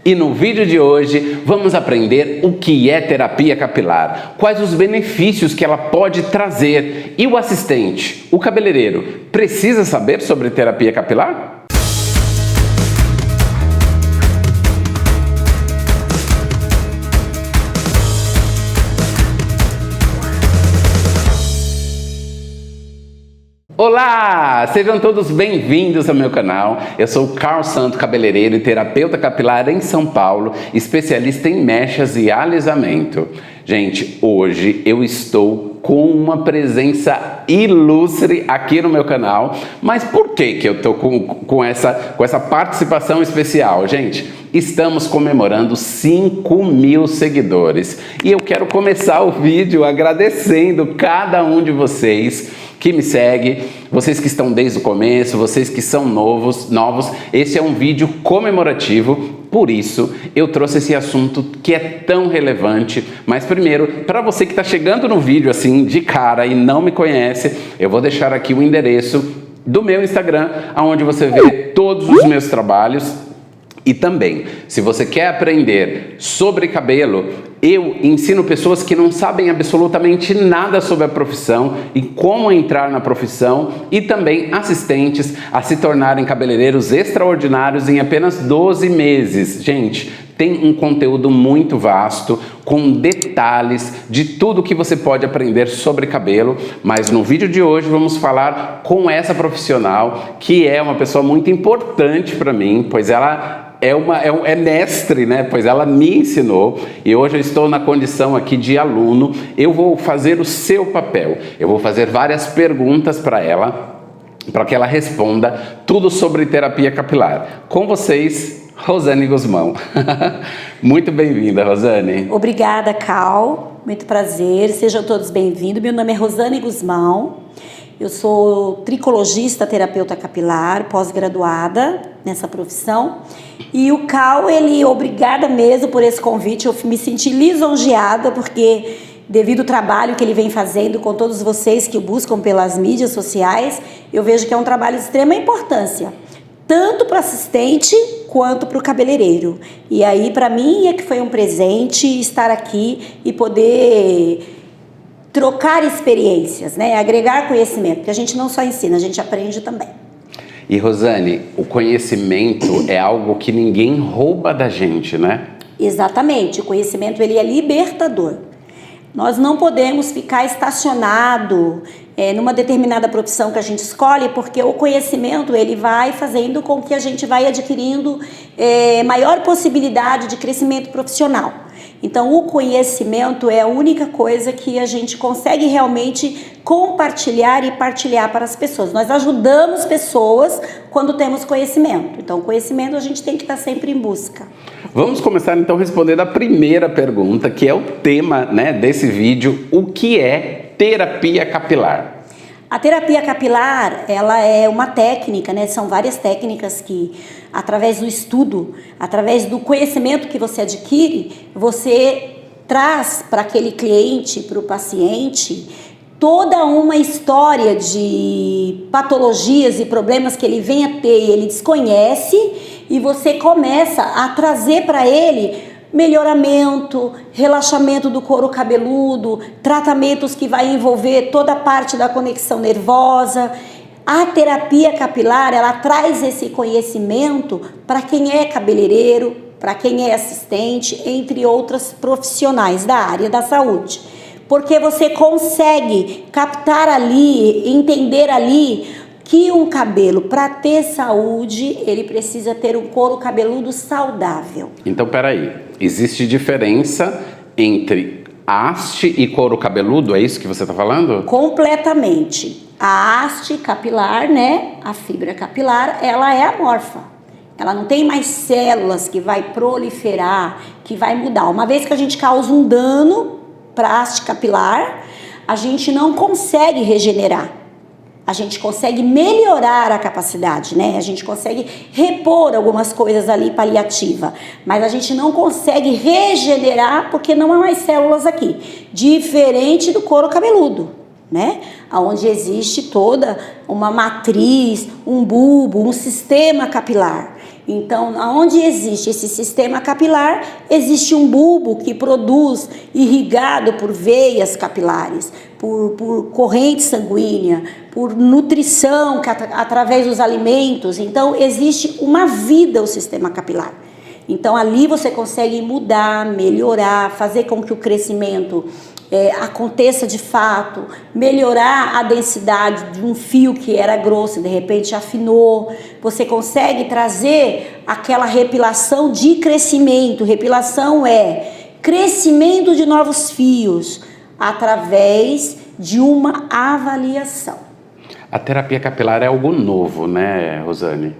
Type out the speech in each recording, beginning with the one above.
E no vídeo de hoje vamos aprender o que é terapia capilar, quais os benefícios que ela pode trazer e o assistente, o cabeleireiro, precisa saber sobre terapia capilar? Olá! Sejam todos bem-vindos ao meu canal. Eu sou o Carl Santo, cabeleireiro e terapeuta capilar em São Paulo, especialista em mechas e alisamento. Gente, hoje eu estou com uma presença ilustre aqui no meu canal. Mas por que eu estou com essa participação especial? Gente, estamos comemorando 5.000 seguidores. E eu quero começar o vídeo agradecendo cada um de vocês que me segue, vocês que estão desde o começo, vocês que são novos, esse é um vídeo comemorativo, por isso eu trouxe esse assunto que é tão relevante. Mas primeiro, para você que está chegando no vídeo assim de cara e não me conhece, eu vou deixar aqui o endereço do meu Instagram, onde você vê todos os meus trabalhos. E também, se você quer aprender sobre cabelo, eu ensino pessoas que não sabem absolutamente nada sobre a profissão e como entrar na profissão, e também assistentes a se tornarem cabeleireiros extraordinários em apenas 12 meses. Gente, tem um conteúdo muito vasto, com detalhes de tudo que você pode aprender sobre cabelo, mas no vídeo de hoje vamos falar com essa profissional, que é uma pessoa muito importante para mim, pois ela é mestre, né? Pois ela me ensinou e hoje eu estou na condição aqui de aluno. Eu vou fazer o seu papel, eu vou fazer várias perguntas para ela, para que ela responda tudo sobre terapia capilar. Com vocês, Rosane Guzmão. Muito bem-vinda, Rosane. Obrigada, Cal. Muito prazer. Sejam todos bem-vindos. Meu nome é Rosane Guzmão. Eu sou tricologista, terapeuta capilar, pós-graduada nessa profissão. E o Cal, obrigada mesmo por esse convite. Eu me senti lisonjeada porque, devido ao trabalho que ele vem fazendo com todos vocês que o buscam pelas mídias sociais, eu vejo que é um trabalho de extrema importância, tanto para o assistente quanto para o cabeleireiro. E aí, para mim, é que foi um presente estar aqui e poder trocar experiências, né? Agregar conhecimento, porque a gente não só ensina, a gente aprende também. E Rosane, o conhecimento é algo que ninguém rouba da gente, né? Exatamente, o conhecimento ele é libertador. Nós não podemos ficar estacionado numa determinada profissão que a gente escolhe, porque o conhecimento ele vai fazendo com que a gente vai adquirindo maior possibilidade de crescimento profissional. Então, o conhecimento é a única coisa que a gente consegue realmente compartilhar e partilhar para as pessoas. Nós ajudamos pessoas quando temos conhecimento. Então, o conhecimento a gente tem que estar sempre em busca. Vamos começar então respondendo a primeira pergunta, que é o tema, né, desse vídeo: o que é terapia capilar? A terapia capilar, ela é uma técnica, né? São várias técnicas que, através do estudo, através do conhecimento que você adquire, você traz para aquele cliente, para o paciente, toda uma história de patologias e problemas que ele vem a ter e ele desconhece, e você começa a trazer para ele melhoramento, relaxamento do couro cabeludo, tratamentos que vai envolver toda a parte da conexão nervosa. A terapia capilar, ela traz esse conhecimento para quem é cabeleireiro, para quem é assistente, entre outras profissionais da área da saúde. Porque você consegue captar ali, entender ali, que um cabelo, para ter saúde, ele precisa ter um couro cabeludo saudável. Então, peraí, existe diferença entre haste e couro cabeludo? É isso que você está falando? Completamente. A haste capilar, né, a fibra capilar, ela é amorfa. Ela não tem mais células que vai proliferar, que vai mudar. Uma vez que a gente causa um dano para a haste capilar, a gente não consegue regenerar. A gente consegue melhorar a capacidade, né? A gente consegue repor algumas coisas ali paliativa, mas a gente não consegue regenerar porque não há mais células aqui. Diferente do couro cabeludo, né? Onde existe toda uma matriz, um bulbo, um sistema capilar. Então, onde existe esse sistema capilar, existe um bulbo que produz, irrigado por veias capilares, por corrente sanguínea, por nutrição através dos alimentos. Então, existe uma vida ao sistema capilar. Então, ali você consegue mudar, melhorar, fazer com que o crescimento aconteça de fato, melhorar a densidade de um fio que era grosso e de repente afinou. Você consegue trazer aquela repilação de crescimento. Repilação é crescimento de novos fios através de uma avaliação. A terapia capilar é algo novo, né, Rosane?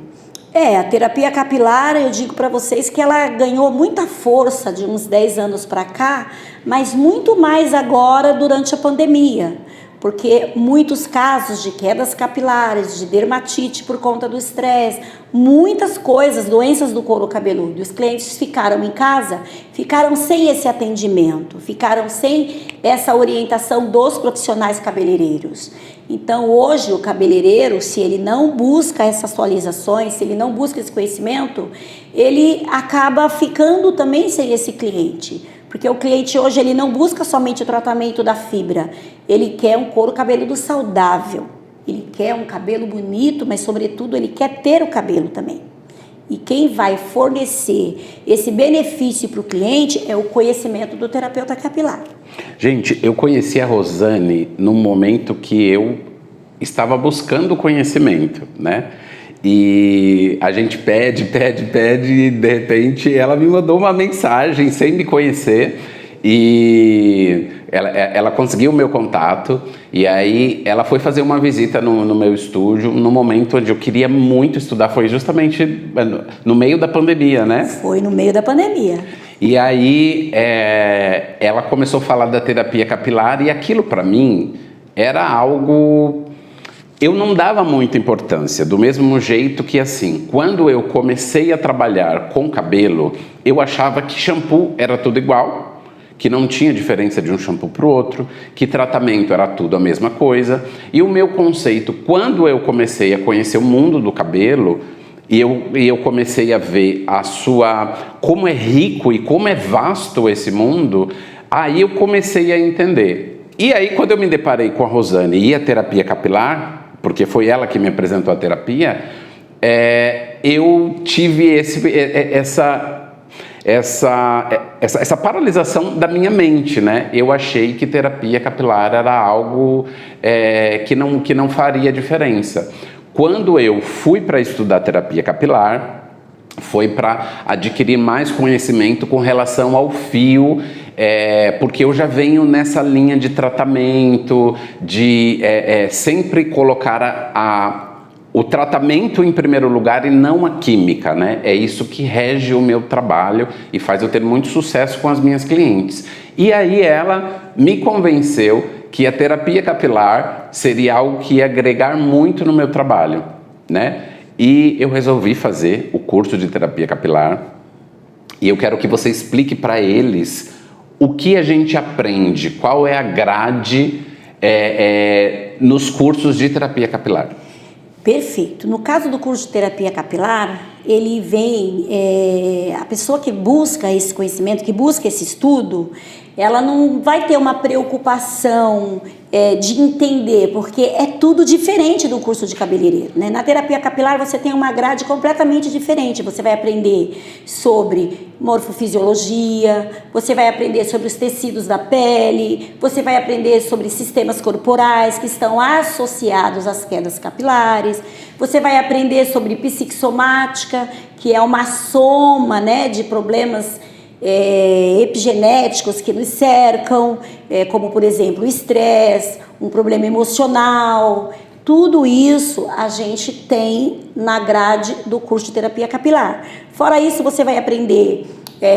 A terapia capilar, eu digo para vocês que ela ganhou muita força de uns 10 anos para cá, mas muito mais agora durante a pandemia, porque muitos casos de quedas capilares, de dermatite por conta do estresse, muitas coisas, doenças do couro cabeludo. Os clientes ficaram em casa, ficaram sem esse atendimento, ficaram sem essa orientação dos profissionais cabeleireiros. Então, hoje, o cabeleireiro, se ele não busca essas atualizações, se ele não busca esse conhecimento, ele acaba ficando também sem esse cliente. Porque o cliente hoje, ele não busca somente o tratamento da fibra, ele quer um couro cabeludo saudável, ele quer um cabelo bonito, mas, sobretudo, ele quer ter o cabelo também. E quem vai fornecer esse benefício para o cliente é o conhecimento do terapeuta capilar. Gente, eu conheci a Rosane num momento que eu estava buscando conhecimento, né? E a gente pede, e de repente ela me mandou uma mensagem sem me conhecer e ela conseguiu o meu contato e aí ela foi fazer uma visita no meu estúdio no momento onde eu queria muito estudar, foi justamente no meio da pandemia, né? Foi no meio da pandemia. E aí ela começou a falar da terapia capilar e aquilo para mim era algo... Eu não dava muita importância, do mesmo jeito que assim, quando eu comecei a trabalhar com cabelo, eu achava que shampoo era tudo igual, que não tinha diferença de um shampoo para o outro, que tratamento era tudo a mesma coisa. E o meu conceito, quando eu comecei a conhecer o mundo do cabelo, e eu comecei a ver como é rico e como é vasto esse mundo, aí eu comecei a entender. E aí, quando eu me deparei com a Rosane e a terapia capilar, porque foi ela que me apresentou a terapia, eu tive essa paralisação da minha mente, né? Eu achei que terapia capilar era algo que não faria diferença. Quando eu fui para estudar terapia capilar, foi para adquirir mais conhecimento com relação ao fio, porque eu já venho nessa linha de tratamento, de sempre colocar o tratamento em primeiro lugar e não a química, né? É isso que rege o meu trabalho e faz eu ter muito sucesso com as minhas clientes. E aí ela me convenceu que a terapia capilar seria algo que ia agregar muito no meu trabalho, né? E eu resolvi fazer o curso de terapia capilar e eu quero que você explique para eles o que a gente aprende, qual é a grade nos cursos de terapia capilar. Perfeito. No caso do curso de terapia capilar, ele vem, a pessoa que busca esse conhecimento, que busca esse estudo, ela não vai ter uma preocupação de entender, porque é tudo diferente do curso de cabeleireiro, né? Na terapia capilar você tem uma grade completamente diferente, você vai aprender sobre morfofisiologia, você vai aprender sobre os tecidos da pele, você vai aprender sobre sistemas corporais que estão associados às quedas capilares, você vai aprender sobre psicossomática, que é uma soma, né, de problemas epigenéticos que nos cercam, como por exemplo o estresse, um problema emocional. Tudo isso a gente tem na grade do curso de terapia capilar. Fora isso, você vai aprender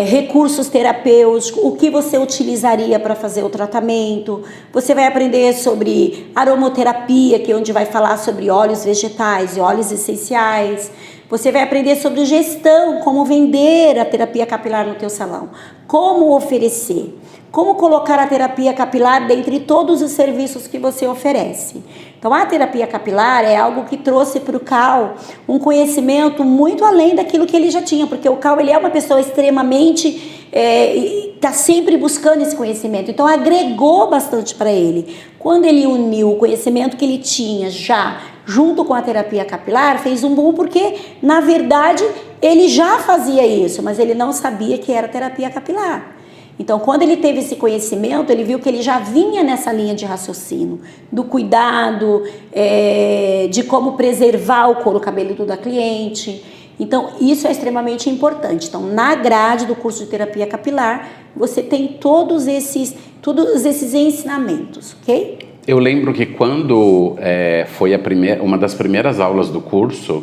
recursos terapêuticos, o que você utilizaria para fazer o tratamento. Você vai aprender sobre aromaterapia, que é onde vai falar sobre óleos vegetais e óleos essenciais. Você vai aprender sobre gestão, como vender a terapia capilar no teu salão, como oferecer, como colocar a terapia capilar dentre todos os serviços que você oferece. Então, a terapia capilar é algo que trouxe para o Cal um conhecimento muito além daquilo que ele já tinha, porque o Cal, ele é uma pessoa extremamente... está sempre buscando esse conhecimento, então agregou bastante para ele. Quando ele uniu o conhecimento que ele tinha já junto com a terapia capilar, fez um boom, porque na verdade ele já fazia isso, mas ele não sabia que era terapia capilar. Então, quando ele teve esse conhecimento, ele viu que ele já vinha nessa linha de raciocínio, do cuidado, de como preservar o couro cabeludo da cliente. Então, isso é extremamente importante. Então, na grade do curso de terapia capilar, você tem todos esses ensinamentos, ok? Eu lembro que quando foi uma das primeiras aulas do curso,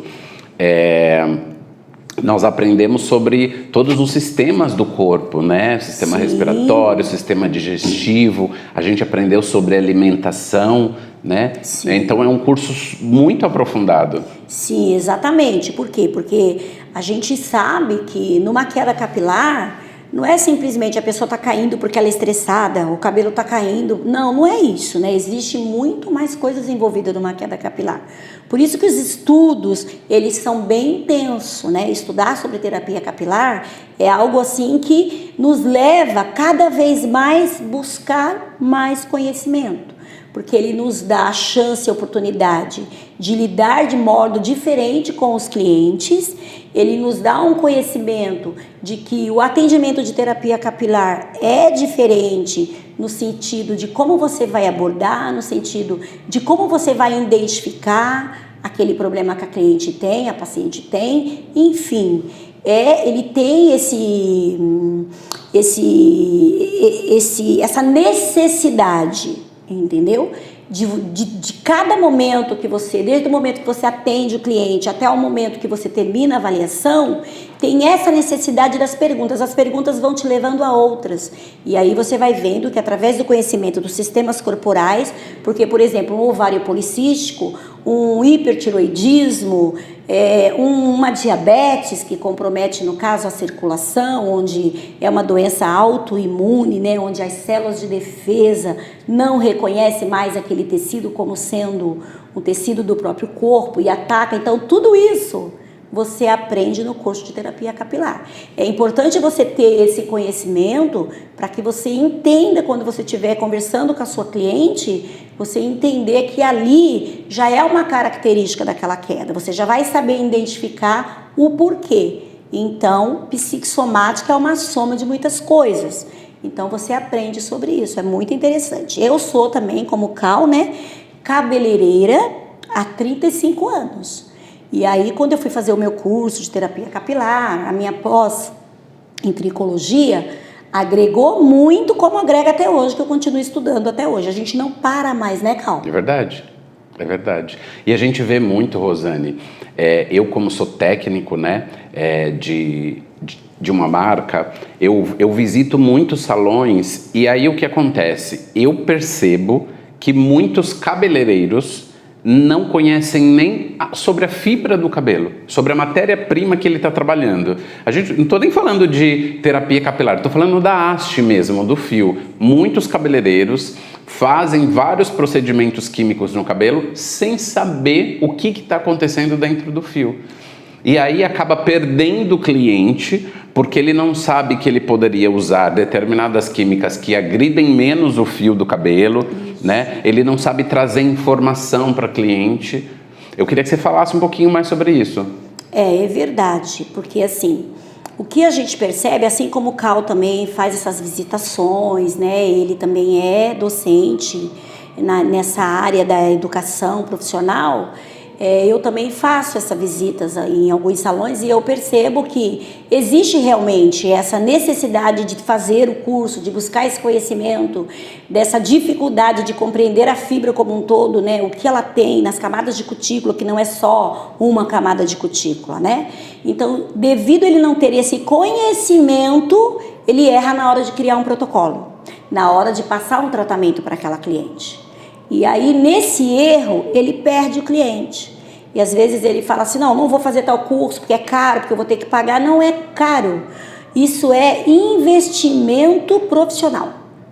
nós aprendemos sobre todos os sistemas do corpo, né? Sistema respiratório, sistema digestivo, a gente aprendeu sobre alimentação, né? Sim. Então é um curso muito aprofundado. Sim, exatamente. Por quê? Porque a gente sabe que numa queda capilar, não é simplesmente a pessoa tá caindo porque ela é estressada, o cabelo tá caindo. Não, não é isso, né? Existe muito mais coisas envolvidas numa queda capilar. Por isso que os estudos, eles são bem intensos, né? Estudar sobre terapia capilar é algo assim que nos leva a cada vez mais buscar mais conhecimento, porque ele nos dá a chance e a oportunidade de lidar de modo diferente com os clientes. Ele nos dá um conhecimento de que o atendimento de terapia capilar é diferente no sentido de como você vai abordar, no sentido de como você vai identificar aquele problema que a cliente tem, a paciente tem, enfim. Ele tem essa necessidade, entendeu? De cada momento que você, desde o momento que você atende o cliente até o momento que você termina a avaliação, tem essa necessidade das perguntas. As perguntas vão te levando a outras. E aí você vai vendo que através do conhecimento dos sistemas corporais, porque, por exemplo, um ovário policístico, um hipertiroidismo, uma diabetes que compromete, no caso, a circulação, onde é uma doença autoimune, né, onde as células de defesa não reconhecem mais aquele tecido como sendo um tecido do próprio corpo e ataca. Então, tudo isso você aprende no curso de terapia capilar. É importante você ter esse conhecimento para que você entenda, quando você estiver conversando com a sua cliente, você entender que ali já é uma característica daquela queda. Você já vai saber identificar o porquê. Então, psicossomática é uma soma de muitas coisas. Então, você aprende sobre isso. É muito interessante. Eu sou também, como Cal, né, cabeleireira há 35 anos. E aí, quando eu fui fazer o meu curso de terapia capilar, a minha pós em tricologia, agregou muito, como agrega até hoje, que eu continuo estudando até hoje. A gente não para mais, né, Cal? É verdade, é verdade. E a gente vê muito, Rosane, eu como sou técnico, né, de uma marca, eu visito muitos salões e aí o que acontece? Eu percebo que muitos cabeleireiros não conhecem nem sobre a fibra do cabelo, sobre a matéria-prima que ele está trabalhando. A gente não estou nem falando de terapia capilar, estou falando da haste mesmo, do fio. Muitos cabeleireiros fazem vários procedimentos químicos no cabelo sem saber o que está acontecendo dentro do fio. E aí acaba perdendo o cliente, porque ele não sabe que ele poderia usar determinadas químicas que agridem menos o fio do cabelo, né? Ele não sabe trazer informação para o cliente. Eu queria que você falasse um pouquinho mais sobre isso. É verdade, porque assim, o que a gente percebe, assim como o Cal também faz essas visitações, né? Ele também é docente nessa área da educação profissional. Eu também faço essas visitas em alguns salões e eu percebo que existe realmente essa necessidade de fazer o curso, de buscar esse conhecimento, dessa dificuldade de compreender a fibra como um todo, né? O que ela tem nas camadas de cutícula, que não é só uma camada de cutícula, né? Então, devido a ele não ter esse conhecimento, ele erra na hora de criar um protocolo, na hora de passar um tratamento para aquela cliente. E aí, nesse erro, ele perde o cliente. E às vezes ele fala assim, não vou fazer tal curso porque é caro, porque eu vou ter que pagar. Não é caro. Isso é investimento profissional.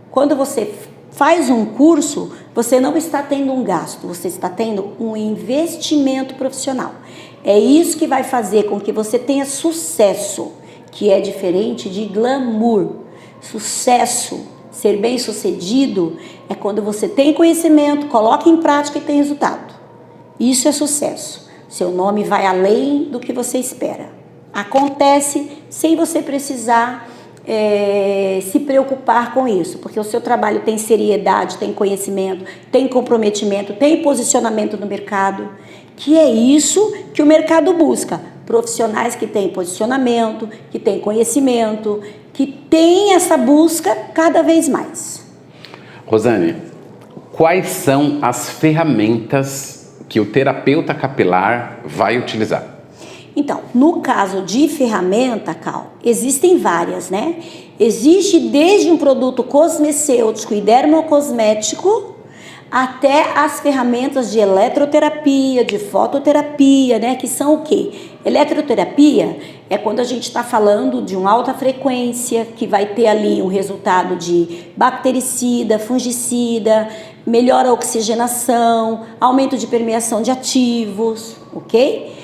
Quando você faz um curso, você não está tendo um gasto, você está tendo um investimento profissional. É isso que vai fazer com que você tenha sucesso, que é diferente de glamour. Sucesso, ser bem-sucedido, é quando você tem conhecimento, coloca em prática e tem resultado. Isso é sucesso. Seu nome vai além do que você espera. Acontece sem você precisar se preocupar com isso, porque o seu trabalho tem seriedade, tem conhecimento, tem comprometimento, tem posicionamento no mercado, que é isso que o mercado busca. Profissionais que têm posicionamento, que têm conhecimento, que têm essa busca cada vez mais. Rosane, quais são as ferramentas que o terapeuta capilar vai utilizar? Então, no caso de ferramenta, Cal, existem várias, né? Existe desde um produto cosmecêutico e dermocosmético até as ferramentas de eletroterapia, de fototerapia, né? Que são o quê? Eletroterapia é quando a gente está falando de uma alta frequência, que vai ter ali um resultado de bactericida, fungicida, melhora a oxigenação, aumento de permeação de ativos, ok?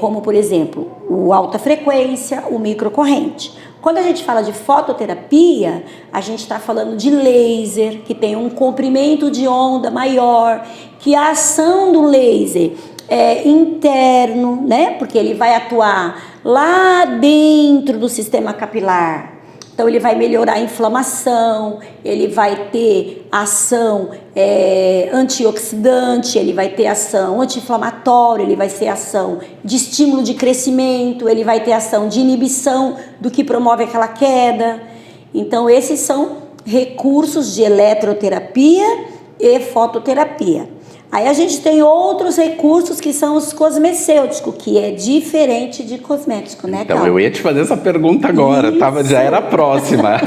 Como, por exemplo, o alta frequência, o microcorrente. Quando a gente fala de fototerapia, a gente está falando de laser, que tem um comprimento de onda maior, que a ação do laser é interno, né? Porque ele vai atuar lá dentro do sistema capilar. Então, ele vai melhorar a inflamação, ele vai ter ação antioxidante, ele vai ter ação anti-inflamatória, ele vai ter ação de estímulo de crescimento, ele vai ter ação de inibição do que promove aquela queda. Então, esses são recursos de eletroterapia e fototerapia. Aí a gente tem outros recursos que são os cosmecêuticos, que é diferente de cosmético, né, Então, Cal? eu ia te fazer essa pergunta agora, já era a próxima.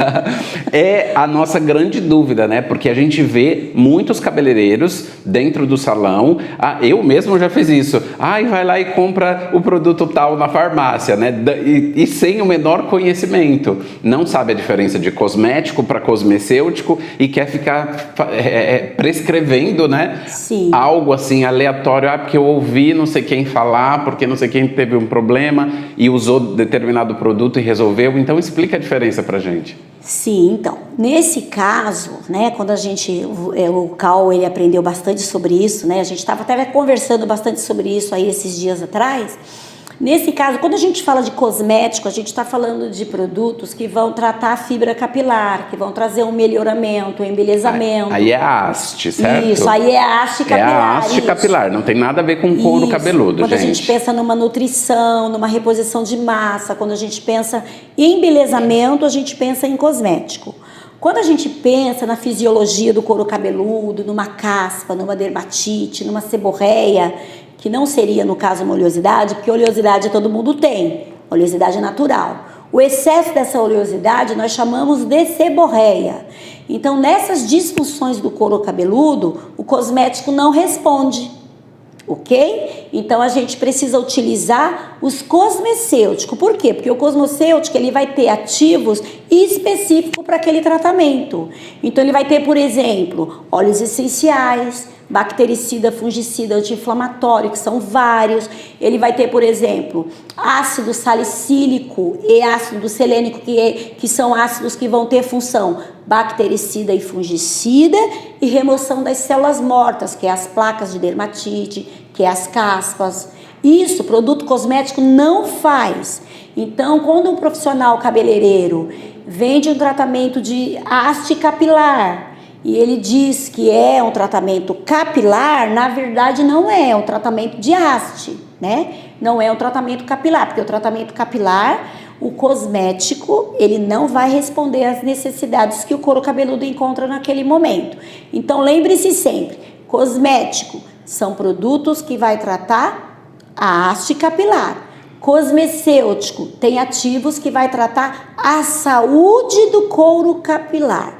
É a nossa grande dúvida, né? Porque a gente vê muitos cabeleireiros dentro do salão, eu mesmo já fiz isso. Vai lá e compra o produto tal na farmácia, né? E sem o menor conhecimento. Não sabe a diferença de cosmético para cosmecêutico e quer ficar prescrevendo, né? Sim. Algo assim aleatório, porque eu ouvi não sei quem falar, porque não sei quem teve um problema e usou determinado produto e resolveu. Então explica a diferença pra gente. Sim, então, nesse caso, né, quando o Cal, ele aprendeu bastante sobre isso, né, a gente estava até conversando bastante sobre isso aí esses dias atrás. Nesse caso, quando a gente fala de cosmético, a gente está falando de produtos que vão tratar a fibra capilar, que vão trazer um melhoramento, um embelezamento. Aí é a haste, certo? Isso, aí é a haste capilar. É a haste capilar, não tem nada a ver com couro cabeludo, quando gente. A gente pensa numa nutrição, numa reposição de massa, quando a gente pensa em embelezamento, a gente pensa em cosmético. Quando a gente pensa na fisiologia do couro cabeludo, numa caspa, numa dermatite, numa seborreia, que não seria, no caso, uma oleosidade, porque oleosidade todo mundo tem, oleosidade é natural. O excesso dessa oleosidade nós chamamos de seborreia. Então, nessas disfunções do couro cabeludo, o cosmético não responde, ok? Então, a gente precisa utilizar os cosmecêuticos. Por quê? Porque o cosmecêutico ele vai ter ativos específicos para aquele tratamento. Então, ele vai ter, por exemplo, óleos essenciais, bactericida, fungicida, anti-inflamatório, que são vários. Ele vai ter, por exemplo, ácido salicílico e ácido selênico, que são ácidos que vão ter função bactericida e fungicida e remoção das células mortas, que é as placas de dermatite, que é as caspas. Isso, produto cosmético não faz. Então, quando um profissional cabeleireiro vende um tratamento de haste capilar, e ele diz que é um tratamento capilar, na verdade não é um tratamento de haste, né? Não é um tratamento capilar, porque o tratamento capilar, o cosmético, ele não vai responder às necessidades que o couro cabeludo encontra naquele momento. Então lembre-se sempre, cosmético são produtos que vai tratar a haste capilar. Cosmecêutico tem ativos que vai tratar a saúde do couro capilar.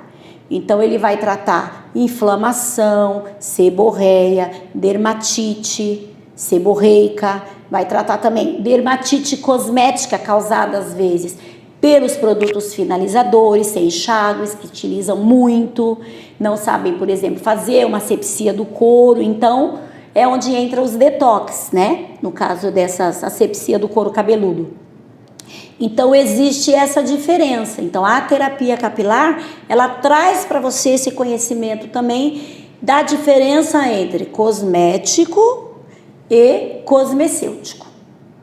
Então, ele vai tratar inflamação, seborreia, dermatite seborreica, vai tratar também dermatite cosmética causada, às vezes, pelos produtos finalizadores, sem enxágues, que utilizam muito, não sabem, por exemplo, fazer uma asepsia do couro. Então, é onde entra os detox, né? No caso dessa asepsia do couro cabeludo. Então, existe essa diferença. Então, a terapia capilar, ela traz para você esse conhecimento também da diferença entre cosmético e cosmecêutico.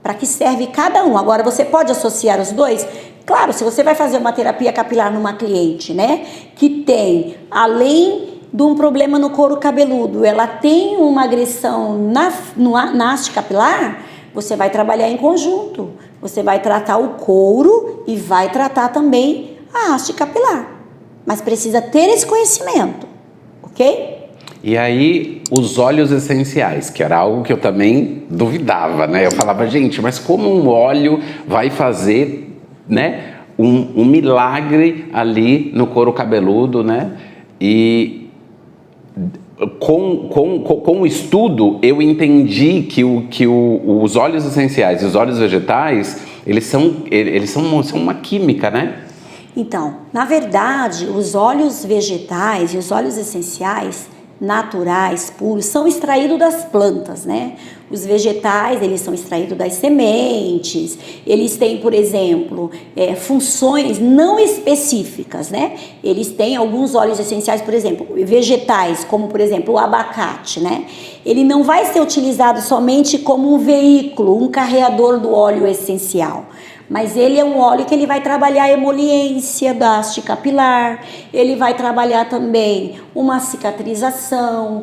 Para que serve cada um? Agora, você pode associar os dois? Claro, se você vai fazer uma terapia capilar numa cliente, né, que tem, além de um problema no couro cabeludo, ela tem uma agressão na haste capilar, você vai trabalhar em conjunto. Você vai tratar o couro e vai tratar também a haste capilar. Mas precisa ter esse conhecimento, ok? E aí, os óleos essenciais, que era algo que eu também duvidava, né? Eu falava, gente, mas como um óleo vai fazer, né, um milagre ali no couro cabeludo, né? E com o estudo, eu entendi que os óleos essenciais e os óleos vegetais, eles são uma química, né? Então, na verdade, os óleos vegetais e os óleos essenciais naturais, puros, são extraídos das plantas, né? Os vegetais, eles são extraídos das sementes, eles têm, por exemplo, funções não específicas, né? Eles têm alguns óleos essenciais, por exemplo, vegetais, como, por exemplo, o abacate, né? Ele não vai ser utilizado somente como um veículo, um carreador do óleo essencial, mas ele é um óleo que ele vai trabalhar a emoliência da haste capilar, ele vai trabalhar também uma cicatrização,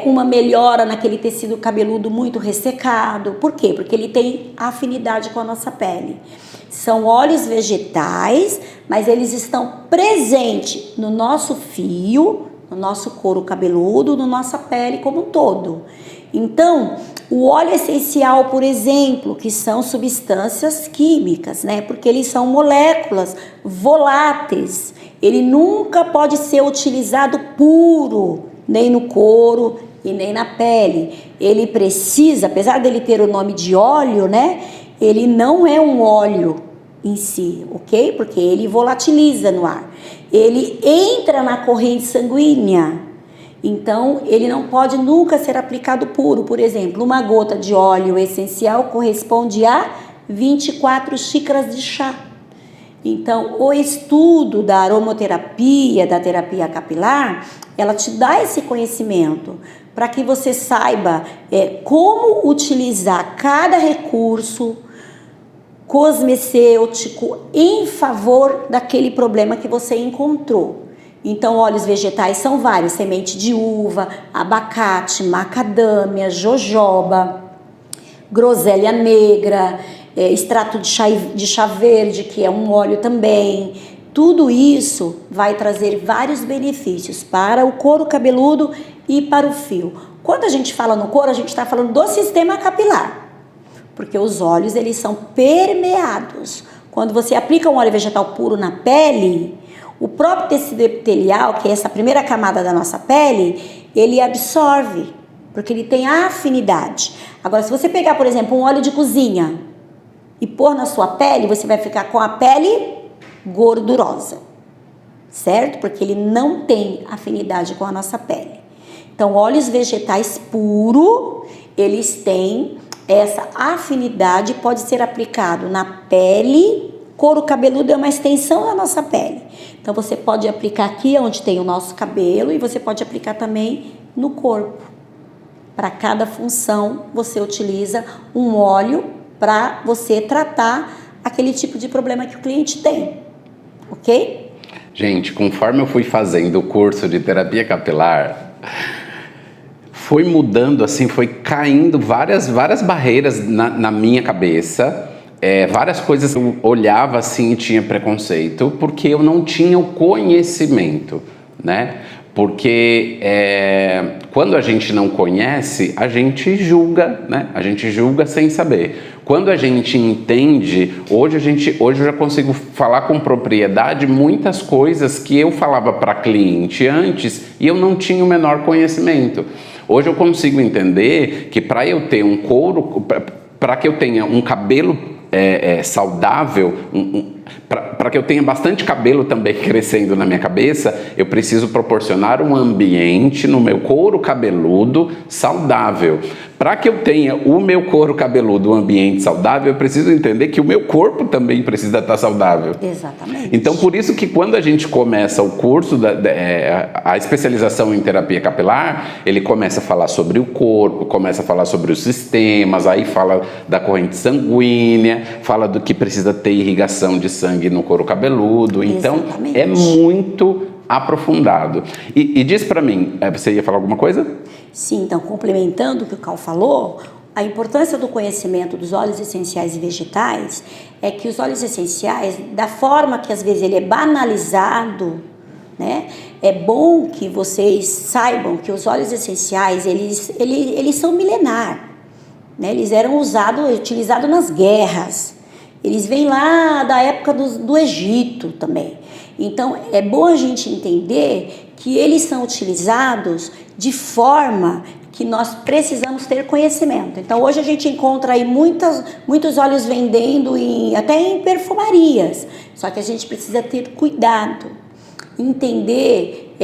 uma melhora naquele tecido cabeludo muito ressecado. Por quê? Porque ele tem afinidade com a nossa pele. São óleos vegetais, mas eles estão presentes no nosso fio, no nosso couro cabeludo, na nossa pele como um todo. Então, o óleo essencial, por exemplo, que são substâncias químicas, né? Porque eles são moléculas voláteis. Ele nunca pode ser utilizado puro, nem no couro e nem na pele. Ele precisa, apesar dele ter o nome de óleo, né? Ele não é um óleo em si, ok? Porque ele volatiliza no ar. Ele entra na corrente sanguínea. Então, ele não pode nunca ser aplicado puro. Por exemplo, uma gota de óleo essencial corresponde a 24 xícaras de chá. Então, o estudo da aromaterapia, da terapia capilar, ela te dá esse conhecimento para que você saiba como utilizar cada recurso cosmecêutico em favor daquele problema que você encontrou. Então, óleos vegetais são vários: semente de uva, abacate, macadâmia, jojoba, groselha negra, extrato de chá verde, que é um óleo também. Tudo isso vai trazer vários benefícios para o couro cabeludo e para o fio. Quando a gente fala no couro, a gente está falando do sistema capilar, porque os óleos, eles são permeados. Quando você aplica um óleo vegetal puro na pele, o próprio tecido epitelial, que é essa primeira camada da nossa pele, ele absorve, porque ele tem afinidade. Agora, se você pegar, por exemplo, um óleo de cozinha e pôr na sua pele, você vai ficar com a pele gordurosa, certo? Porque ele não tem afinidade com a nossa pele. Então, óleos vegetais puros, eles têm essa afinidade, pode ser aplicado na pele. Couro cabeludo é uma extensão da nossa pele. Então, você pode aplicar aqui onde tem o nosso cabelo e você pode aplicar também no corpo. Para cada função, você utiliza um óleo para você tratar aquele tipo de problema que o cliente tem, ok? Gente, conforme eu fui fazendo o curso de terapia capilar, foi mudando assim, foi caindo várias barreiras na minha cabeça. Várias coisas eu olhava assim e tinha preconceito, porque eu não tinha o conhecimento, né? Porque quando a gente não conhece, a gente julga, né? A gente julga sem saber. Quando a gente entende, hoje eu já consigo falar com propriedade muitas coisas que eu falava para cliente antes e eu não tinha o menor conhecimento. Hoje eu consigo entender que para eu ter um couro, para que eu tenha um cabelo saudável, para que eu tenha bastante cabelo também crescendo na minha cabeça, eu preciso proporcionar um ambiente no meu couro cabeludo saudável. Para que eu tenha o meu couro cabeludo, um ambiente saudável, eu preciso entender que o meu corpo também precisa estar saudável. Exatamente. Então, por isso que quando a gente começa o curso, a especialização em terapia capilar, ele começa a falar sobre o corpo, começa a falar sobre os sistemas, aí fala da corrente sanguínea, fala do que precisa ter irrigação de sangue no couro cabeludo. Então, é muito aprofundado. E diz para mim, você ia falar alguma coisa? Sim, então, complementando o que o Cal falou, a importância do conhecimento dos óleos essenciais e vegetais é que os óleos essenciais, da forma que às vezes ele é banalizado, né, é bom que vocês saibam que os óleos essenciais, eles são milenar, né, eles eram utilizados nas guerras, eles vêm lá da época do Egito também. Então, é bom a gente entender que eles são utilizados de forma que nós precisamos ter conhecimento. Então, hoje a gente encontra aí muitos óleos vendendo até em perfumarias, só que a gente precisa ter cuidado, entender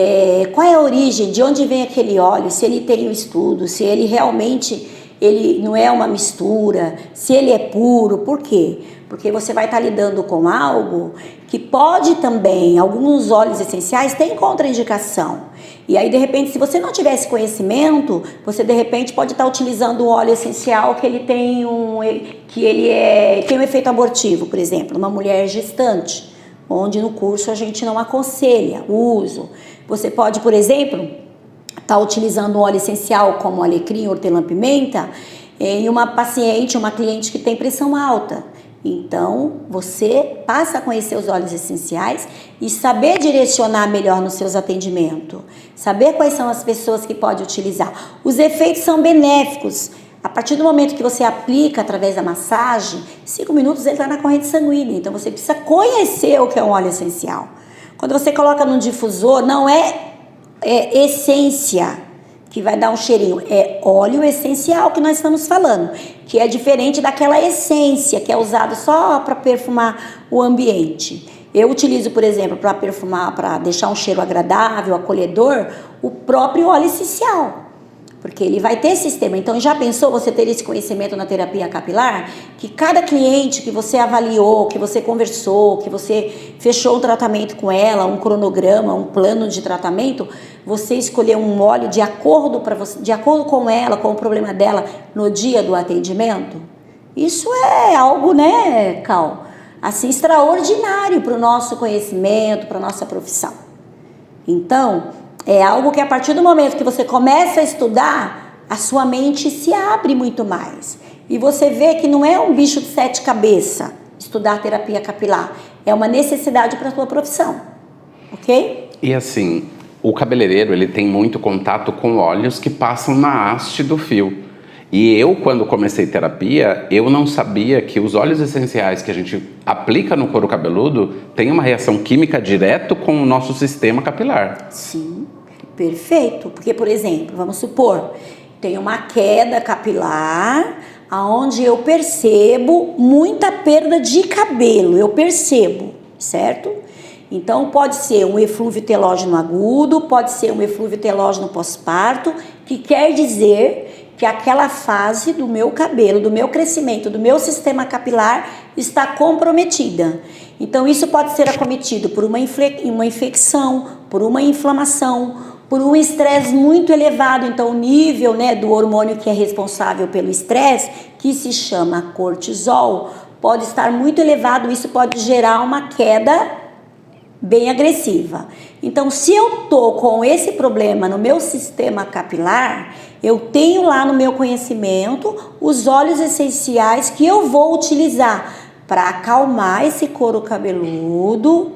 qual é a origem, de onde vem aquele óleo, se ele tem um estudo, se ele realmente não é uma mistura, se ele é puro. Por quê? Porque você vai estar lidando com algo que pode também, alguns óleos essenciais têm contraindicação. E aí, de repente, se você não tiver esse conhecimento, você de repente pode estar utilizando um óleo essencial que ele tem um efeito abortivo, por exemplo, uma mulher gestante, onde no curso a gente não aconselha o uso. Você pode, por exemplo, estar utilizando um óleo essencial como alecrim, hortelã-pimenta em uma paciente, uma cliente que tem pressão alta. Então, você passa a conhecer os óleos essenciais e saber direcionar melhor nos seus atendimentos. Saber quais são as pessoas que pode utilizar. Os efeitos são benéficos. A partir do momento que você aplica através da massagem, 5 minutos ele está na corrente sanguínea. Então, você precisa conhecer o que é um óleo essencial. Quando você coloca num difusor, não é essência que vai dar um cheirinho, é óleo essencial que nós estamos falando, que é diferente daquela essência que é usada só para perfumar o ambiente. Eu utilizo, por exemplo, para perfumar, para deixar um cheiro agradável, acolhedor, o próprio óleo essencial, porque ele vai ter sistema. Então, já pensou você ter esse conhecimento na terapia capilar? Que cada cliente que você avaliou, que você conversou, que você fechou um tratamento com ela, um cronograma, um plano de tratamento, você escolheu um óleo de acordo com ela, com o problema dela no dia do atendimento? Isso é algo, né, Cal? Assim, extraordinário para o nosso conhecimento, para a nossa profissão. Então, é algo que a partir do momento que você começa a estudar, a sua mente se abre muito mais. E você vê que não é um bicho de 7 cabeças estudar terapia capilar. É uma necessidade para a sua profissão. Ok? E assim, o cabeleireiro, ele tem muito contato com óleos que passam na haste do fio. E eu, quando comecei terapia, eu não sabia que os óleos essenciais que a gente aplica no couro cabeludo têm uma reação química direto com o nosso sistema capilar. Sim, perfeito. Porque, por exemplo, vamos supor, tem uma queda capilar, onde eu percebo muita perda de cabelo, eu percebo, certo? Então, pode ser um eflúvio telógeno agudo, pode ser um eflúvio telógeno pós-parto, que quer dizer que aquela fase do meu cabelo, do meu crescimento, do meu sistema capilar está comprometida. Então, isso pode ser acometido por uma infecção, por uma inflamação, por um estresse muito elevado. Então, o nível, né, do hormônio que é responsável pelo estresse, que se chama cortisol, pode estar muito elevado. Isso pode gerar uma queda bem agressiva. Então, se eu tô com esse problema no meu sistema capilar, eu tenho lá no meu conhecimento os óleos essenciais que eu vou utilizar para acalmar esse couro cabeludo,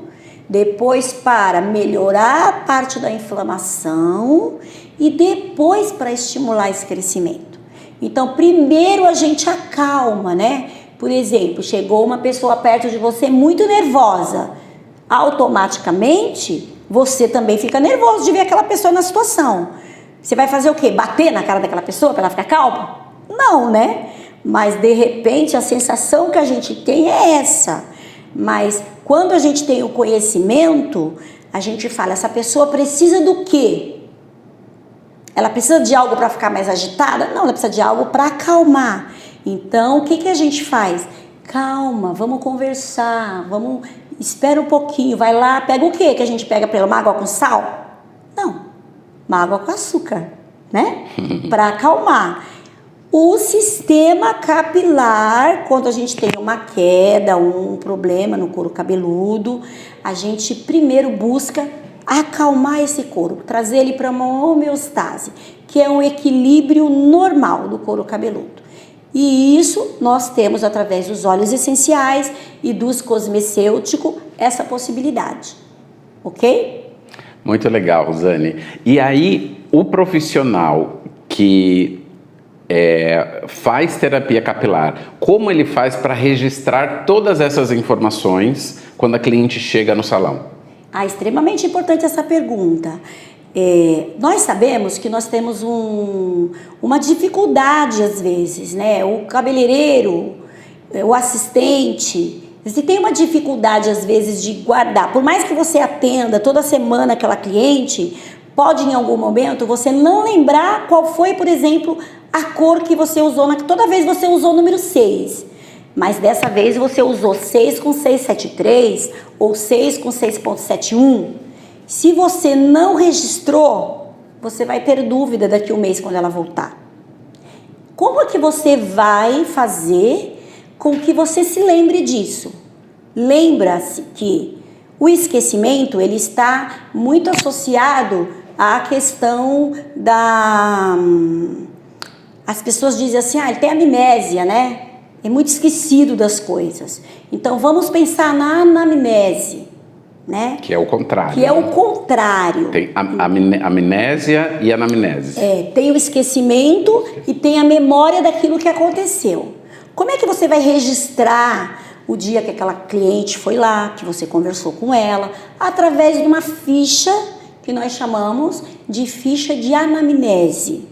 depois para melhorar a parte da inflamação e depois para estimular esse crescimento. Então, primeiro a gente acalma, né? Por exemplo, chegou uma pessoa perto de você muito nervosa, automaticamente você também fica nervoso de ver aquela pessoa na situação. Você vai fazer o quê? Bater na cara daquela pessoa para ela ficar calma? Não, né? Mas de repente a sensação que a gente tem é essa. Mas quando a gente tem o conhecimento, a gente fala, essa pessoa precisa do quê? Ela precisa de algo para ficar mais agitada? Não, ela precisa de algo para acalmar. Então, o que que a gente faz? Calma, vamos conversar, espera um pouquinho, vai lá, pega o quê que a gente pega para ela? Uma água com sal? Não, uma água com açúcar, né? Para acalmar. O sistema capilar, quando a gente tem uma queda, um problema no couro cabeludo, a gente primeiro busca acalmar esse couro, trazer ele para uma homeostase, que é um equilíbrio normal do couro cabeludo. E isso nós temos através dos óleos essenciais e dos cosmecêuticos essa possibilidade, ok? Muito legal, Rosane. E aí, o profissional que faz terapia capilar, como ele faz para registrar todas essas informações quando a cliente chega no salão? Extremamente importante essa pergunta. Nós sabemos que nós temos uma dificuldade às vezes, né? O cabeleireiro, o assistente, você tem uma dificuldade às vezes de guardar. Por mais que você atenda toda semana aquela cliente, pode em algum momento você não lembrar qual foi, por exemplo, a cor que você usou. Toda vez você usou o número 6. Mas dessa vez você usou 6 com 673 ou 6 com 6.71. Se você não registrou, você vai ter dúvida daqui a um mês quando ela voltar. Como é que você vai fazer com que você se lembre disso? Lembra-se que o esquecimento ele está muito associado à questão da... As pessoas dizem assim, ele tem amnésia, né? É muito esquecido das coisas. Então, vamos pensar na anamnese, né? Que é o contrário. Que é o contrário. Tem amnésia e anamnese. Tem o esquecimento e tem a memória daquilo que aconteceu. Como é que você vai registrar o dia que aquela cliente foi lá, que você conversou com ela? Através de uma ficha que nós chamamos de ficha de anamnese.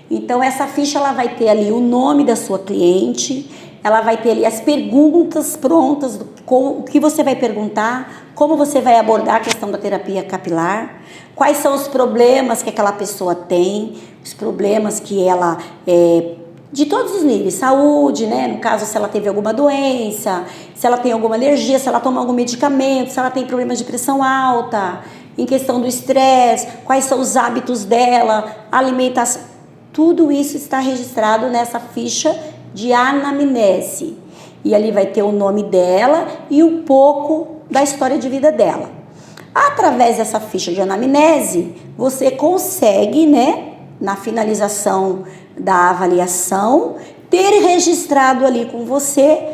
Então, essa ficha ela vai ter ali o nome da sua cliente, ela vai ter ali as perguntas prontas, o que você vai perguntar, como você vai abordar a questão da terapia capilar, quais são os problemas que aquela pessoa tem, os problemas que ela, de todos os níveis, saúde, né? No caso, se ela teve alguma doença, se ela tem alguma alergia, se ela toma algum medicamento, se ela tem problemas de pressão alta, em questão do estresse, quais são os hábitos dela, alimentação, tudo isso está registrado nessa ficha de anamnese. E ali vai ter o nome dela e um pouco da história de vida dela. Através dessa ficha de anamnese, você consegue, né, na finalização da avaliação, ter registrado ali com você,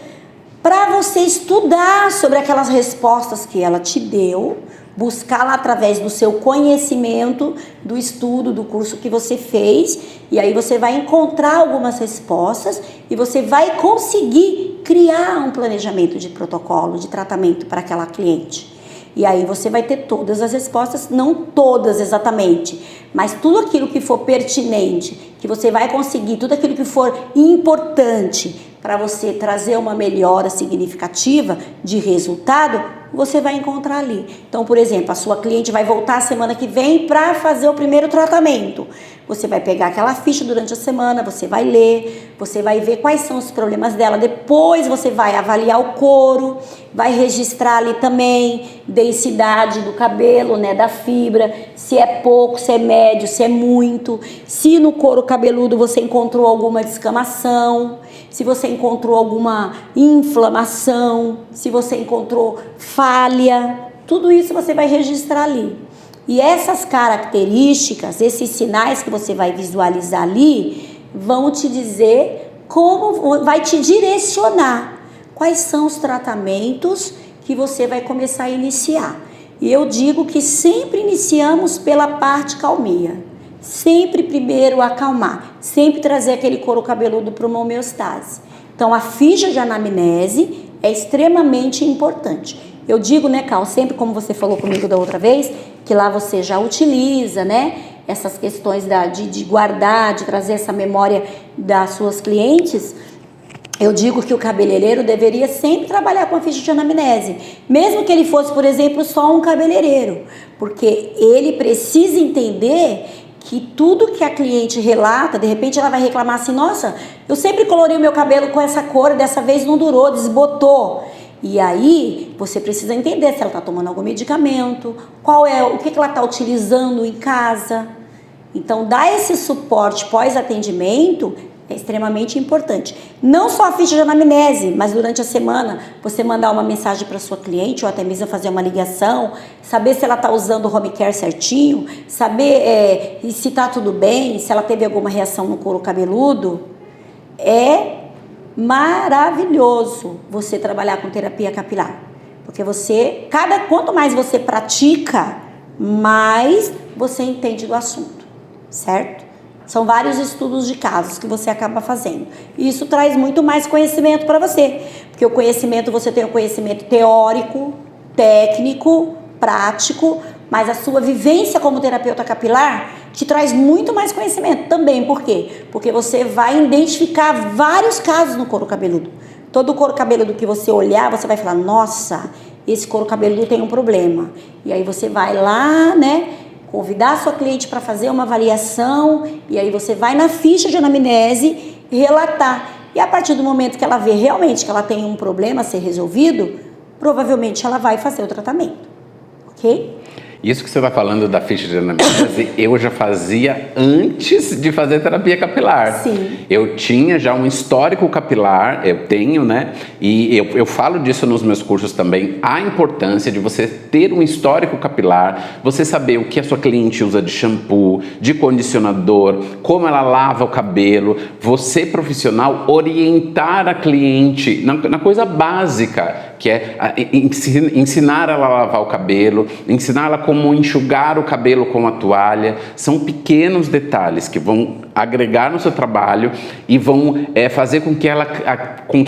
para você estudar sobre aquelas respostas que ela te deu, buscá-la através do seu conhecimento, do estudo, do curso que você fez, e aí você vai encontrar algumas respostas e você vai conseguir criar um planejamento de protocolo, de tratamento para aquela cliente. E aí você vai ter todas as respostas, não todas exatamente, mas tudo aquilo que for pertinente, que você vai conseguir, tudo aquilo que for importante para você trazer uma melhora significativa de resultado, você vai encontrar ali. Então, por exemplo, a sua cliente vai voltar semana que vem para fazer o primeiro tratamento. Você vai pegar aquela ficha durante a semana, você vai ler, você vai ver quais são os problemas dela. Depois você vai avaliar o couro, vai registrar ali também densidade do cabelo, né, da fibra, se é pouco, se é médio, se é muito, se no couro cabeludo você encontrou alguma descamação, se você encontrou alguma inflamação, se você encontrou falha, tudo isso você vai registrar ali. E essas características, esses sinais que você vai visualizar ali, vão te dizer como, vai te direcionar quais são os tratamentos que você vai começar a iniciar. E eu digo que sempre iniciamos pela parte calmia. Sempre primeiro acalmar, sempre trazer aquele couro cabeludo para uma homeostase. Então a ficha de anamnese é extremamente importante. Eu digo, né, Cal, sempre como você falou comigo da outra vez, que lá você já utiliza, né, essas questões de guardar, de trazer essa memória das suas clientes. eu digo que o cabeleireiro deveria sempre trabalhar com a ficha de anamnese, mesmo que ele fosse, por exemplo, só um cabeleireiro, porque ele precisa entender que tudo que a cliente relata, de repente ela vai reclamar assim, nossa, eu sempre colori o meu cabelo com essa cor, dessa vez não durou, desbotou. E aí, você precisa entender se ela está tomando algum medicamento, o que ela está utilizando em casa. Então, dar esse suporte pós-atendimento é extremamente importante. Não só a ficha de anamnese, mas durante a semana, você mandar uma mensagem para sua cliente, ou até mesmo fazer uma ligação, saber se ela está usando o home care certinho, saber se está tudo bem, se ela teve alguma reação no couro cabeludo. É maravilhoso você trabalhar com terapia capilar, porque quanto mais você pratica, mais você entende do assunto, certo? São vários estudos de casos que você acaba fazendo, e isso traz muito mais conhecimento para você, porque o conhecimento, você tem o conhecimento teórico, técnico, prático, mas a sua vivência como terapeuta capilar te traz muito mais conhecimento também. Por quê? Porque você vai identificar vários casos no couro cabeludo. Todo couro cabeludo que você olhar, você vai falar, nossa, esse couro cabeludo tem um problema. E aí você vai lá, né, convidar a sua cliente para fazer uma avaliação, e aí você vai na ficha de anamnese e relatar. E a partir do momento que ela vê realmente que ela tem um problema a ser resolvido, provavelmente ela vai fazer o tratamento. Ok? Isso que você está falando da ficha de anamnese, eu já fazia antes de fazer terapia capilar. Sim. Eu tinha já um histórico capilar, eu tenho, né? E eu falo disso nos meus cursos também, a importância de você ter um histórico capilar, você saber o que a sua cliente usa de shampoo, de condicionador, como ela lava o cabelo, você profissional orientar a cliente na coisa básica, que é ensinar ela a lavar o cabelo, ensinar ela como enxugar o cabelo com a toalha. São pequenos detalhes que vão agregar no seu trabalho e vão fazer com que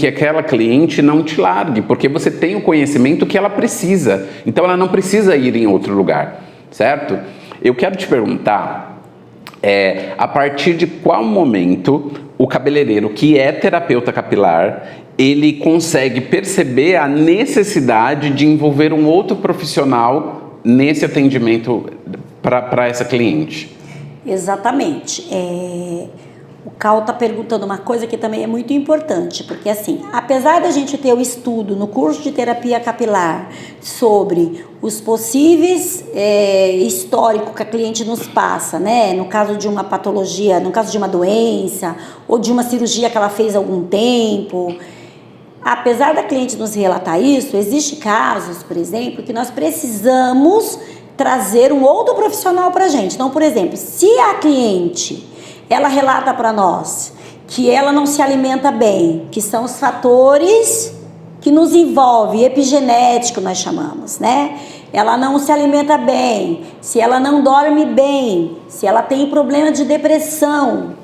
aquela cliente não te largue, porque você tem o conhecimento que ela precisa, então ela não precisa ir em outro lugar, certo? Eu quero te perguntar, a partir de qual momento o cabeleireiro que é terapeuta capilar, ele consegue perceber a necessidade de envolver um outro profissional nesse atendimento para essa cliente? Exatamente. O Cal está perguntando uma coisa que também é muito importante, porque assim, apesar da gente ter o estudo no curso de terapia capilar sobre os possíveis históricos que a cliente nos passa, né? No caso de uma patologia, no caso de uma doença, ou de uma cirurgia que ela fez há algum tempo. Apesar da cliente nos relatar isso, existem casos, por exemplo, que nós precisamos trazer um outro profissional para a gente. Então, por exemplo, se a cliente, ela relata para nós que ela não se alimenta bem, que são os fatores que nos envolvem, epigenético nós chamamos, né? Ela não se alimenta bem, se ela não dorme bem, se ela tem problema de depressão,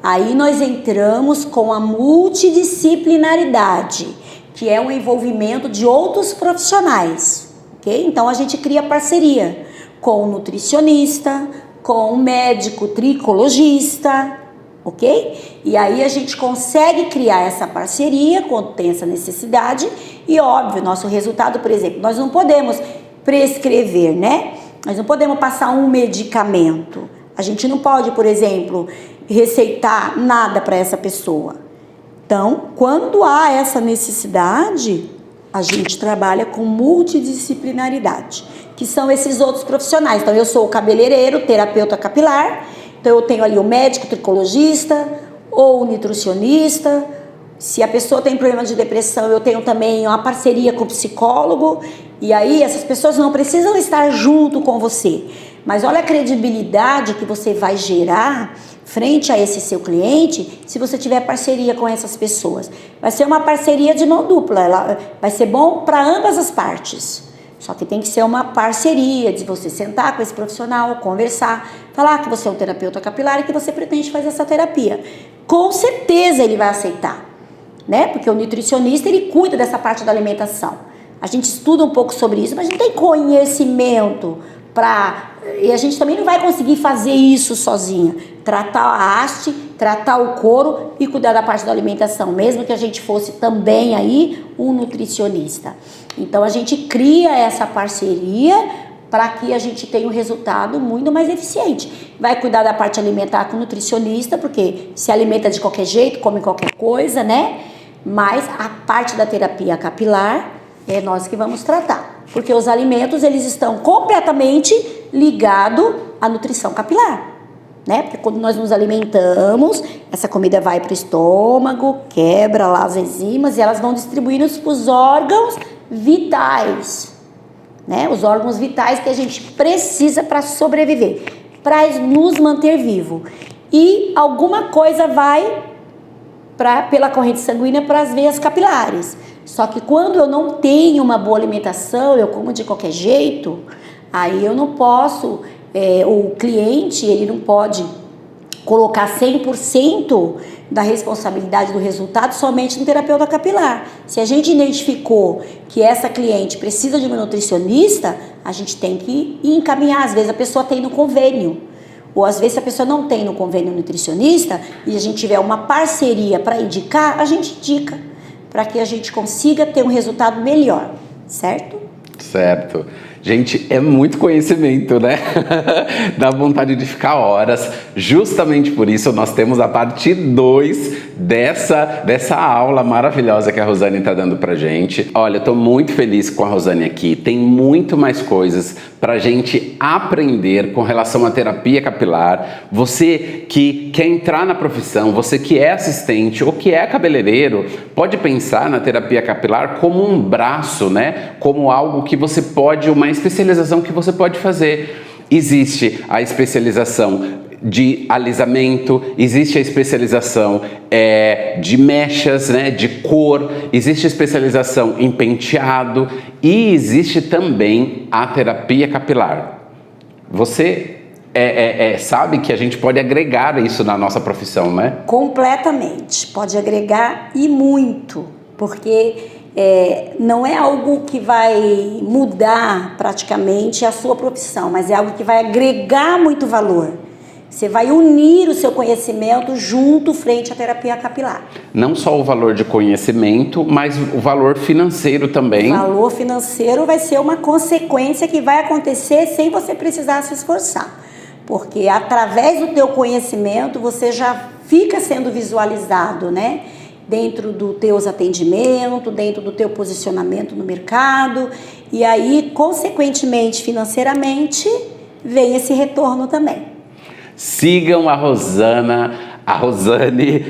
aí nós entramos com a multidisciplinaridade, que é o envolvimento de outros profissionais, ok? Então a gente cria parceria com o nutricionista, com o médico tricologista, ok? E aí a gente consegue criar essa parceria quando tem essa necessidade e, óbvio, nosso resultado, por exemplo, nós não podemos prescrever, né? Nós não podemos passar um medicamento. A gente não pode, por exemplo, receitar nada para essa pessoa. Então, quando há essa necessidade, a gente trabalha com multidisciplinaridade, que são esses outros profissionais. Então, eu sou o cabeleireiro, terapeuta capilar, então eu tenho ali o médico tricologista ou o nutricionista. Se a pessoa tem problema de depressão, eu tenho também uma parceria com o psicólogo, e aí essas pessoas não precisam estar junto com você, mas olha a credibilidade que você vai gerar frente a esse seu cliente se você tiver parceria com essas pessoas. Vai ser uma parceria de mão dupla, ela vai ser bom para ambas as partes. Só que tem que ser uma parceria de você sentar com esse profissional, conversar, falar que você é um terapeuta capilar e que você pretende fazer essa terapia. Com certeza ele vai aceitar, né? Porque o nutricionista, ele cuida dessa parte da alimentação. A gente estuda um pouco sobre isso, mas a gente tem conhecimento e a gente também não vai conseguir fazer isso sozinha. tratar a haste, tratar o couro e cuidar da parte da alimentação, mesmo que a gente fosse também aí um nutricionista. Então a gente cria essa parceria para que a gente tenha um resultado muito mais eficiente. Vai cuidar da parte alimentar com o nutricionista, porque se alimenta de qualquer jeito, come qualquer coisa, né? Mas a parte da terapia capilar é nós que vamos tratar, porque os alimentos eles estão completamente ligados à nutrição capilar, né? Porque quando nós nos alimentamos, essa comida vai para o estômago, quebra lá as enzimas e elas vão distribuindo para os órgãos vitais, né? Os órgãos vitais que a gente precisa para sobreviver, para nos manter vivo. E alguma coisa vai pela corrente sanguínea para as veias capilares. Só que quando eu não tenho uma boa alimentação, eu como de qualquer jeito, aí eu não posso, o cliente ele não pode colocar 100% da responsabilidade do resultado somente no terapeuta capilar. Se a gente identificou que essa cliente precisa de um nutricionista, a gente tem que encaminhar. Às vezes a pessoa tem no convênio, ou às vezes a pessoa não tem no convênio nutricionista e a gente tiver uma parceria para indicar, a gente indica, para que a gente consiga ter um resultado melhor, certo? Certo. Gente, é muito conhecimento, né? Dá vontade de ficar horas. Justamente por isso nós temos a parte 2 dessa aula maravilhosa que a Rosane está dando pra gente. Olha, eu tô muito feliz com a Rosane aqui. Tem muito mais coisas pra gente aprender com relação à terapia capilar. Você que quer entrar na profissão, você que é assistente ou que é cabeleireiro, pode pensar na terapia capilar como um braço, né? Como algo que você pode, uma especialização que você pode fazer. Existe a especialização de alisamento, existe a especialização de mechas, né, de cor, existe a especialização em penteado e existe também a terapia capilar. Você sabe que a gente pode agregar isso na nossa profissão, né? Completamente, pode agregar e muito, porque não é algo que vai mudar praticamente a sua profissão, mas é algo que vai agregar muito valor. Você vai unir o seu conhecimento junto frente à terapia capilar. Não só o valor de conhecimento, mas o valor financeiro também. O valor financeiro vai ser uma consequência que vai acontecer sem você precisar se esforçar. Porque através do teu conhecimento você já fica sendo visualizado, né? Dentro dos teus atendimentos, dentro do teu posicionamento no mercado. E aí, consequentemente, financeiramente, vem esse retorno também. Sigam a Rosane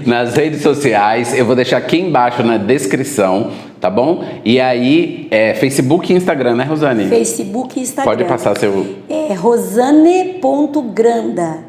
nas redes sociais. Eu vou deixar aqui embaixo na descrição, tá bom? E aí, Facebook e Instagram, né, Rosane? Facebook e Instagram. Pode passar seu... Rosane.granda,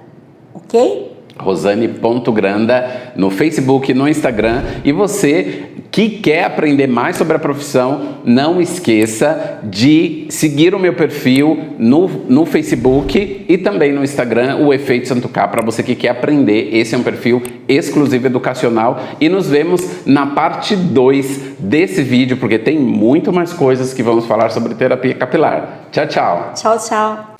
ok? Rosane.granda no Facebook, no Instagram. E você que quer aprender mais sobre a profissão, não esqueça de seguir o meu perfil no Facebook e também no Instagram, o Efeito Santo K, para você que quer aprender. Esse é um perfil exclusivo educacional e nos vemos na parte 2 desse vídeo, porque tem muito mais coisas que vamos falar sobre terapia capilar. Tchau, tchau. Tchau, tchau.